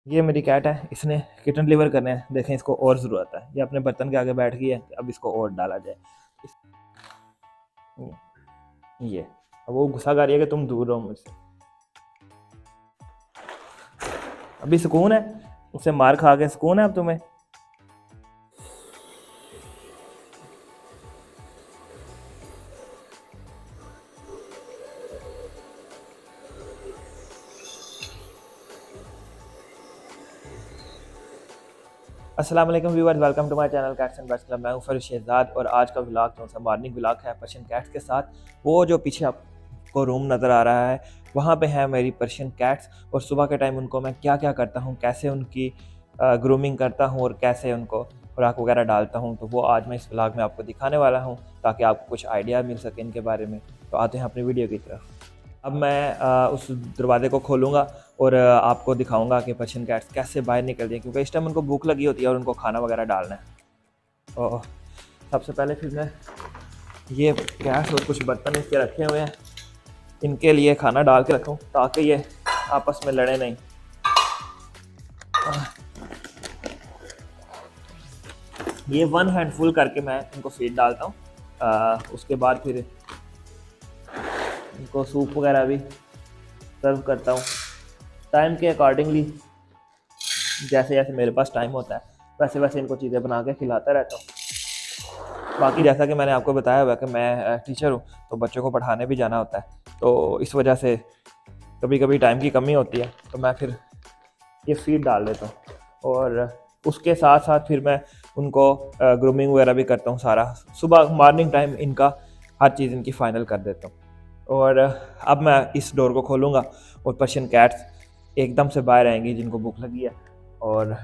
ये मेरी कैट है, इसने किटन डिलीवर करने हैं। देखें इसको और ज़रूरत है, ये अपने बर्तन के आगे बैठ गई है, अब इसको और डाला जाए। ये अब वो गुस्सा कर रही है कि तुम दूर रहो मुझसे। अभी सुकून है, उससे मार खा के सुकून है अब तुम्हें। अस्सलाम वालेकुम viewers, welcome to my channel cats and pets club. मैं हूं फरीद शहजाद और आज का व्लॉग जो सा मॉर्निंग व्लॉग है पर्शियन कैट्स के साथ। वो जो पीछे आपको रूम नज़र आ रहा है वहाँ पे है मेरी पर्शियन कैट्स, और सुबह के टाइम उनको मैं क्या क्या करता हूँ, कैसे उनकी ग्रूमिंग करता हूँ और कैसे उनको खुराक वगैरह डालता हूँ, तो वो आज मैं इस व्लॉग में आपको दिखाने वाला हूँ ताकि आपको कुछ आइडिया मिल सके इनके बारे में। तो आते हैं अपनी वीडियो की तरफ। अब मैं उस दरवाज़े को खोलूँगा और आपको दिखाऊँगा कि पर्शियन कैट्स कैसे बाहर निकलती हैं, क्योंकि इस टाइम उनको भूख लगी होती है और उनको खाना वगैरह डालना है। और सबसे पहले फिर मैं ये कैट्स और कुछ बर्तन इसके रखे हुए हैं, इनके लिए खाना डाल के रखूँ ताकि ये आपस में लड़े नहीं। ये 1 हैंडफुल करके मैं इनको फीड डालता हूँ। उसके बाद फिर इनको सूप वगैरह भी सर्व करता हूँ टाइम के अकॉर्डिंगली। जैसे जैसे मेरे पास टाइम होता है वैसे वैसे इनको चीज़ें बना के खिलाता रहता हूँ। बाकी जैसा कि मैंने आपको बताया हुआ कि मैं टीचर हूँ, तो बच्चों को पढ़ाने भी जाना होता है, तो इस वजह से कभी कभी टाइम की कमी होती है, तो मैं फिर ये फीड डाल देता हूँ और उसके साथ साथ फिर मैं उनको ग्रूमिंग वगैरह भी करता हूँ। सारा सुबह मॉर्निंग टाइम इनका हर चीज़ इनकी फाइनल कर देता हूँ। और अब मैं इस डोर को खोलूँगा और पर्शियन कैट्स एकदम से बाहर आएंगी जिनको भूख लगी है। और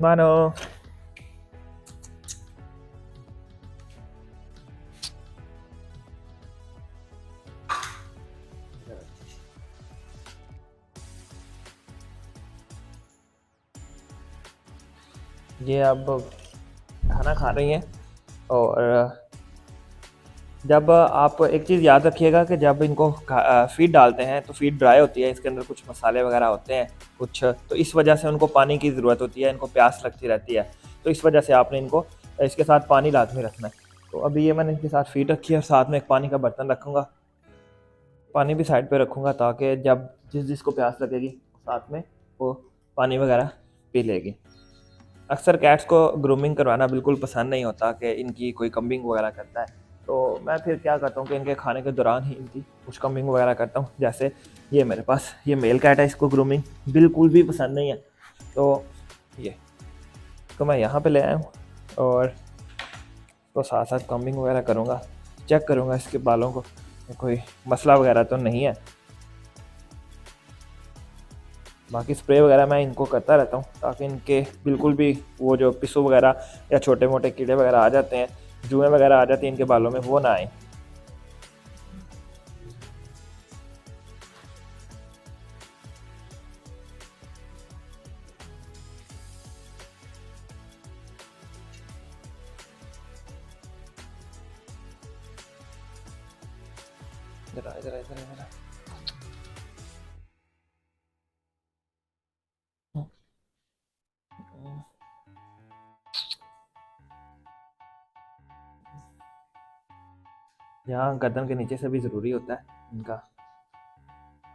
मानो ये अब खाना खा रही हैं। और जब आप एक चीज़ याद रखिएगा कि जब इनको फीड डालते हैं तो फीड ड्राई होती है, इसके अंदर कुछ मसाले वगैरह होते हैं कुछ, तो इस वजह से उनको पानी की ज़रूरत होती है, इनको प्यास लगती रहती है, तो इस वजह से आपने इनको इसके साथ पानी लाजमी रखना है। तो अभी ये मैंने इनके साथ फीड रखी है और साथ में एक पानी का बर्तन रखूँगा, पानी भी साइड पे रखूँगा ताकि जब जिसको प्यास लगेगी साथ में वो पानी वगैरह पी लेगी। अक्सर कैट्स को ग्रूमिंग करवाना बिल्कुल पसंद नहीं होता कि इनकी कोई कम्बिंग वगैरह करता है, तो मैं फिर क्या करता हूँ कि इनके खाने के दौरान ही इनकी कुछ कम्बिंग वगैरह करता हूँ। जैसे ये मेरे पास ये मेल कैट है, इसको ग्रूमिंग बिल्कुल भी पसंद नहीं है, तो ये तो मैं यहाँ पे ले आया हूँ और तो साथ साथ कम्बिंग वगैरह करूँगा, चेक करूँगा इसके बालों को कोई मसला वगैरह तो नहीं है। बाकी स्प्रे वगैरह मैं इनको करता रहता हूँ ताकि इनके बिल्कुल भी वो जो पिस्सू वगैरह या छोटे मोटे कीड़े वगैरह आ जाते हैं, जुएँ वगैरह आ जाती हैं इनके बालों में, वो ना आए। इधर इधर इधर इधर यहाँ गर्दन के नीचे से भी ज़रूरी होता है इनका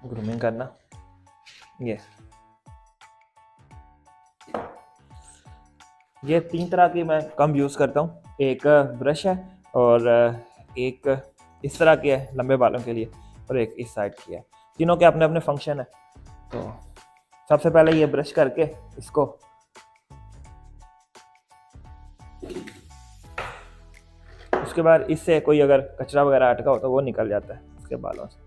ग्रूमिंग करना। ये 3 तरह की मैं कम यूज़ करता हूँ, एक ब्रश है और एक इस तरह की है लंबे बालों के लिए और एक इस साइड की है। तीनों के अपने अपने फंक्शन है। तो सबसे पहले ये ब्रश करके इसको उसके बाद इससे कोई अगर कचरा वगैरह अटका हो तो वो निकल जाता है इसके बालों से।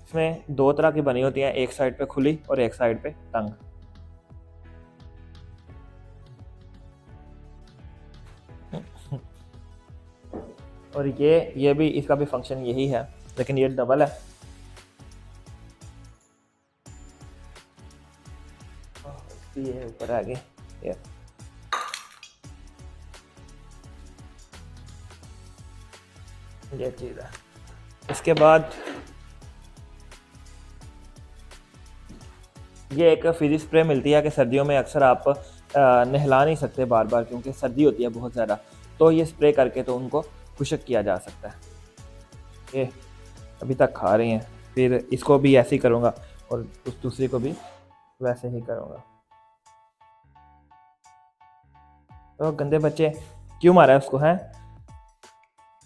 इसमें 2 तरह की बनी होती हैं, एक साइड पे खुली और एक साइड पे तंग। और ये भी इसका भी फंक्शन यही है, लेकिन ये डबल है। ये ऊपर आ गए ये चीज़ है। इसके बाद ये एक फिजी स्प्रे मिलती है कि सर्दियों में अक्सर आप नहला नहीं सकते बार बार क्योंकि सर्दी होती है बहुत ज़्यादा, तो ये स्प्रे करके तो उनको खुशक किया जा सकता है। ये अभी तक खा रही हैं, फिर इसको भी ऐसे ही करूँगा और उस दूसरी को भी वैसे ही करूँगा। तो गंदे बच्चे, क्यों मारा है उसको? हैं,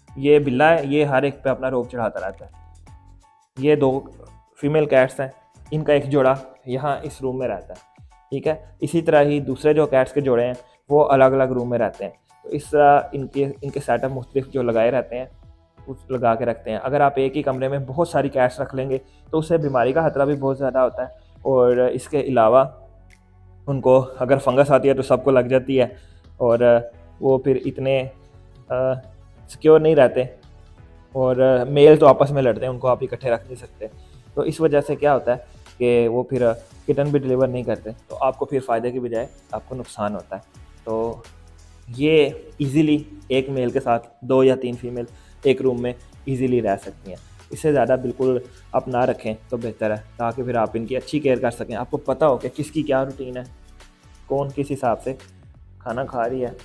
ये बिल्ला है, ये हर एक पे अपना रोब चढ़ाता रहता है। ये 2 फीमेल कैट्स हैं, इनका एक जोड़ा यहाँ इस रूम में रहता है, ठीक है। इसी तरह ही दूसरे जो कैट्स के जोड़े हैं वो अलग अलग रूम में रहते हैं। तो इस तरह इनके सेटअप मुख्तलिफ जो लगाए रहते हैं उस लगा के रखते हैं। अगर आप एक ही कमरे में बहुत सारी कैट्स रख लेंगे तो उससे बीमारी का खतरा भी बहुत ज़्यादा होता है, और इसके अलावा उनको अगर फंगस आती है तो सबको लग जाती है, और वो फिर इतने सिक्योर नहीं रहते, और मेल तो आपस में लड़ते हैं, उनको आप इकट्ठे रख नहीं सकते। तो इस वजह से क्या होता है कि वो फिर किटन भी डिलीवर नहीं करते, तो आपको फिर फ़ायदे की बजाय आपको नुकसान होता है। तो ये इजीली एक मेल के साथ 2 या 3 फीमेल एक रूम में इजीली रह सकती हैं। इससे ज़्यादा बिल्कुल आप ना रखें तो बेहतर है, ताकि फिर आप इनकी अच्छी केयर कर सकें। आपको पता हो कि किसकी क्या रूटीन है, कौन किस हिसाब से खाना खा रही है।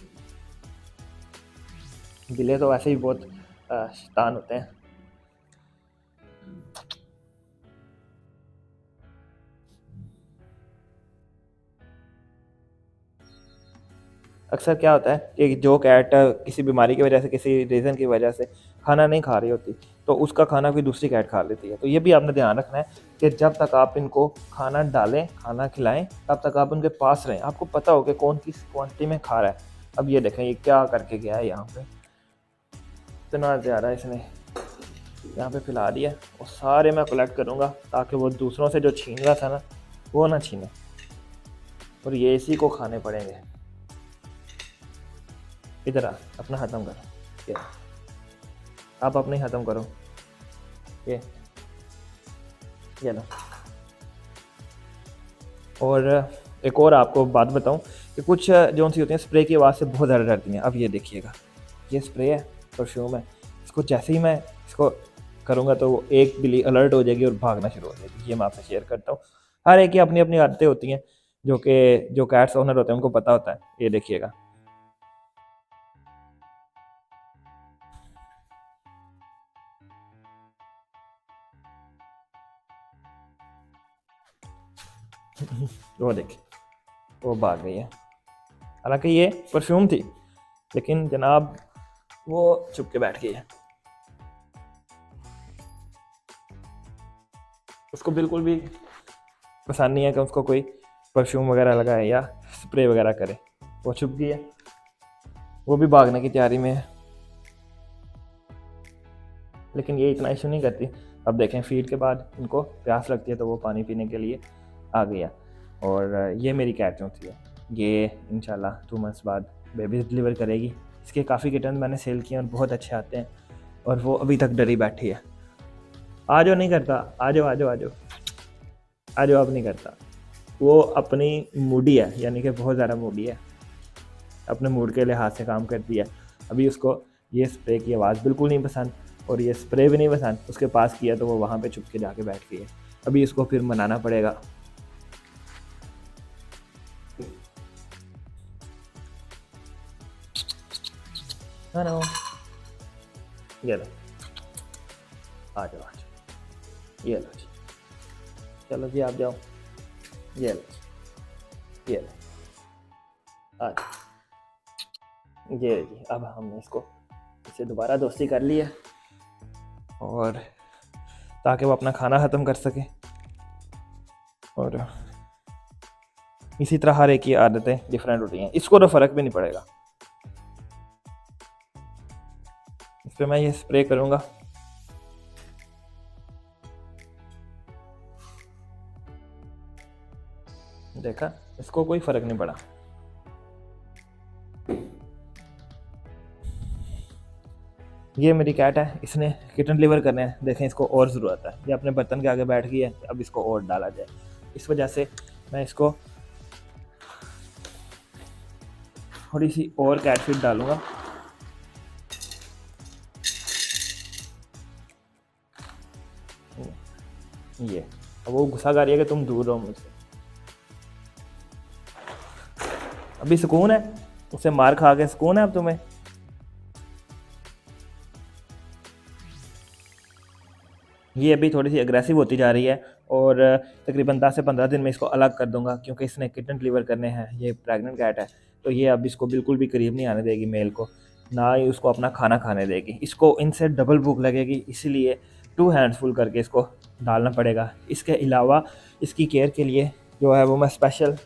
बिल्ले तो वैसे ही बहुत शैतान होते हैं। अक्सर क्या होता है कि जो कैट किसी बीमारी की वजह से, किसी रीज़न की वजह से खाना नहीं खा रही होती, तो उसका खाना कोई दूसरी कैट खा लेती है। तो ये भी आपने ध्यान रखना है कि जब तक आप इनको खाना डालें, खाना खिलाएं, तब तक आप उनके पास रहें। आपको पता हो कि कौन किस क्वांटिटी में खा रहा है। अब ये देखें, ये क्या करके गया है यहाँ पे, इतना ज़्यादा इसने यहाँ पे फैला दिया। और सारे मैं कलेक्ट करूँगा ताकि वो दूसरों से जो छीन रहा था ना, वो ना छीने, और ये इसी को खाने पड़ेंगे। इधर आ, अपना ख़त्म करो, ये आप अपने ख़त्म करो, ये लो। और एक और आपको बात बताऊं कि कुछ जो सी होती हैं स्प्रे की आवाज़ से बहुत ज़्यादा डरती हैं। अब ये देखिएगा, ये स्प्रे है, परफ्यूम है, इसको जैसे ही मैं इसको करूँगा तो वो एक बिल्ली अलर्ट हो जाएगी और भागना शुरू हो जाएगी। ये मैं आपसे शेयर करता हूँ। हर एक की अपनी अपनी आदतें होती हैं, जो कैट्स ओनर होते हैं उनको पता होता है। ये देखिएगा, वो देखिए, वो भाग गई है। हालांकि ये परफ्यूम थी, लेकिन जनाब वो छुप के बैठ गई है। उसको बिल्कुल भी पसंद नहीं है कि उसको कोई परफ्यूम वगैरह लगाए या स्प्रे वगैरह करे। वो छुप गई है, वो भी भागने की तैयारी में है, लेकिन ये इतना इशू नहीं करती। अब देखें, फीड के बाद इनको प्यास लगती है तो वो पानी पीने के लिए आ गया। और ये मेरी कैट होती है, ये इंशाल्लाह 2 मंथ्स बाद बेबीज़ डिलीवर करेगी। इसके काफ़ी किटन मैंने सेल किए और बहुत अच्छे आते हैं, और वो अभी तक डरी बैठी है। आ जाओ, नहीं करता, आ जाओ आ जाओ आ जाओ आ जाओ। अब नहीं करता, वो अपनी मूडी है, यानी कि बहुत ज़्यादा मूडी है, अपने मूड के लिहाज से काम करती है। अभी उसको ये स्प्रे की आवाज़ बिल्कुल नहीं पसंद, और ये स्प्रे भी नहीं पसंद। उसके पास किया तो वो वहाँ पे चुप के जाके बैठ गई है। अभी इसको फिर मनाना पड़ेगा। हेलो, ये लो, आ जाओ आ जाओ, ये लो जी, चलो जी आप जाओ, ये लो, ये लो, आ जाओ, ये जी। अब हमने इससे दोबारा दोस्ती कर ली है, और ताकि वो अपना खाना ख़त्म कर सके। और इसी तरह हर एक की आदतें डिफरेंट होती हैं। इसको तो फ़र्क भी नहीं पड़ेगा। इस पर मैं ये स्प्रे करूँगा, देखा, इसको कोई फ़र्क नहीं पड़ा। ये मेरी कैट है, इसने किटन डिलीवर करने हैं। देखें, इसको और ज़रूरत है, ये अपने बर्तन के आगे बैठ गई है, अब इसको और डाला जाए। इस वजह से मैं इसको थोड़ी सी और कैट फीड डालूँगा। ये अब वो गुस्सा कर रही है कि तुम दूर रहो मुझसे। अभी सुकून है, उसे मार खा के सुकून है अब तुम्हें? ये अभी थोड़ी सी एग्रेसिव होती जा रही है और तकरीबन 10 से 15 दिन में इसको अलग कर दूंगा, क्योंकि इसने किटन डिलीवर करने हैं, ये प्रेग्नेंट कैट है। तो ये अब इसको बिल्कुल भी करीब नहीं आने देगी मेल को, ना ही उसको अपना खाना खाने देगी। इसको इनसे डबल भूख लगेगी, इसीलिए 2 हैंड्सफुल करके इसको डालना पड़ेगा। इसके अलावा इसकी केयर के लिए जो है वो मैं स्पेशल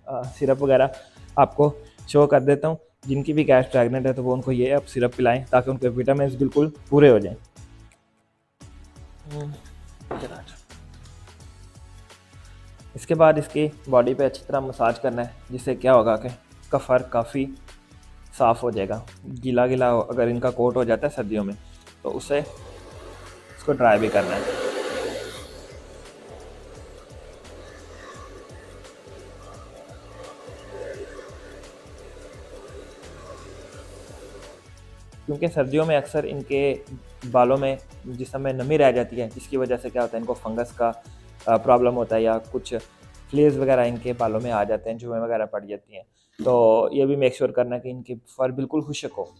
सिरप वगैरह आपको शो कर देता हूँ। जिनकी भी कैट प्रेगनेंट है तो वो उनको ये अब सिरप पिलाएं, ताकि उनके विटामिन बिल्कुल पूरे हो जाएं। इसके बाद इसकी बॉडी पे अच्छी तरह मसाज करना है, जिससे क्या होगा कि इसका फ़र काफ़ी साफ़ हो जाएगा। गीला गीला अगर इनका कोट हो जाता है सर्दियों में, तो उसे इसको ड्राई भी करना है। क्योंकि सर्दियों में अक्सर इनके बालों में जिस समय नमी रह जाती है, जिसकी वजह से क्या होता है इनको फंगस का प्रॉब्लम होता है, या कुछ फ्लेज वगैरह इनके बालों में आ जाते हैं, जुएँ वगैरह पड़ जाती हैं। तो ये भी मेक श्योर करना है कि इनके फर बिल्कुल खुश्क हो।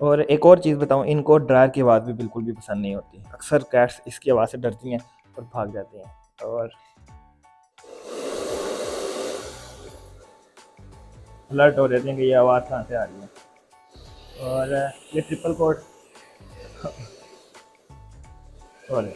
और एक और चीज़ बताऊँ, इनको ड्रायर की आवाज़ भी बिल्कुल भी पसंद नहीं होती। अक्सर कैट्स इसकी आवाज़ से डरती हैं और भाग जाती हैं, और अलर्ट हो जाती हैं कि ये आवाज़ कहाँ से आ रही है। और ये ट्रिपल कोट और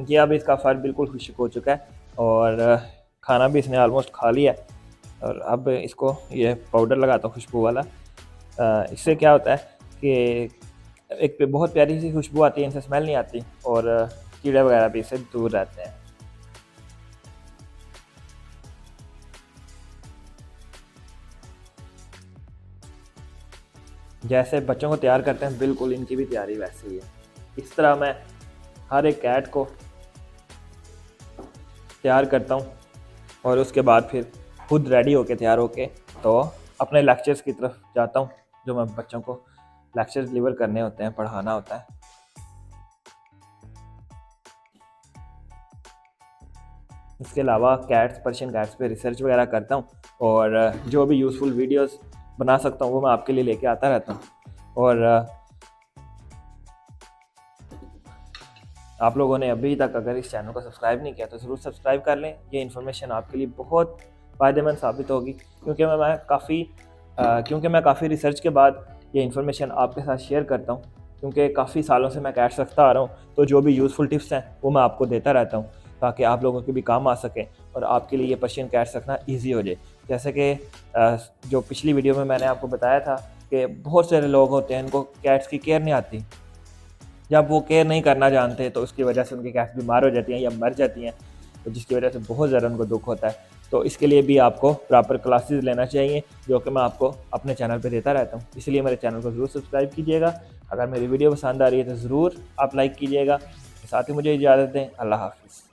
ये अब इसका फ़र बिल्कुल खुश्क हो चुका है, और खाना भी इसने ऑलमोस्ट खा लिया है। और अब इसको ये पाउडर लगाता हूँ खुशबू वाला। इससे क्या होता है कि एक पे बहुत प्यारी सी खुशबू आती है, इनसे स्मेल नहीं आती, और कीड़े वगैरह भी इससे दूर रहते हैं। जैसे बच्चों को तैयार करते हैं, बिल्कुल इनकी भी तैयारी वैसे ही है। इस तरह मैं हर एक कैट को तैयार करता हूँ, और उसके बाद फिर खुद रेडी होके तैयार होके तो अपने लेक्चर्स की तरफ जाता हूँ, जो मैं बच्चों को लेक्चर डिलीवर करने होते हैं, पढ़ाना होता है। इसके अलावा कैट्स, पर्शियन कैट्स पे रिसर्च वगैरह करता हूँ, और जो भी यूज़फुल वीडियोस बना सकता हूँ वो मैं आपके लिए लेके आता रहता हूँ। और आप लोगों ने अभी तक अगर इस चैनल को सब्सक्राइब नहीं किया तो ज़रूर सब्सक्राइब कर लें। ये इन्फॉर्मेशन आपके लिए बहुत फ़ायदेमंद साबित होगी, क्योंकि मैं काफ़ी रिसर्च के बाद ये इन्फॉर्मेशन आपके साथ शेयर करता हूँ। क्योंकि काफ़ी सालों से मैं कैट्स रखता आ रहा हूँ, तो जो भी यूज़फुल टिप्स हैं वो मैं आपको देता रहता हूँ, ताकि आप लोगों के भी काम आ सकें और आपके लिए ये पर्शियन कैट्स रखना ईजी हो जाए। जैसे कि जो पिछली वीडियो में मैंने आपको बताया था कि बहुत सारे लोग होते हैं, इनको कैट्स की केयर नहीं आती। जब वो केयर नहीं करना जानते तो उसकी वजह से उनकी कैट्स बीमार हो जाती हैं या मर जाती हैं, तो जिसकी वजह से बहुत ज़्यादा उनको दुख होता है। तो इसके लिए भी आपको प्रॉपर क्लासेस लेना चाहिए, जो कि मैं आपको अपने चैनल पे देता रहता हूँ। इसलिए मेरे चैनल को ज़रूर सब्सक्राइब कीजिएगा। अगर मेरी वीडियो पसंद आ रही है तो ज़रूर आप लाइक कीजिएगा। साथ ही मुझे इजाज़त दें। अल्लाह हाफ़िज़।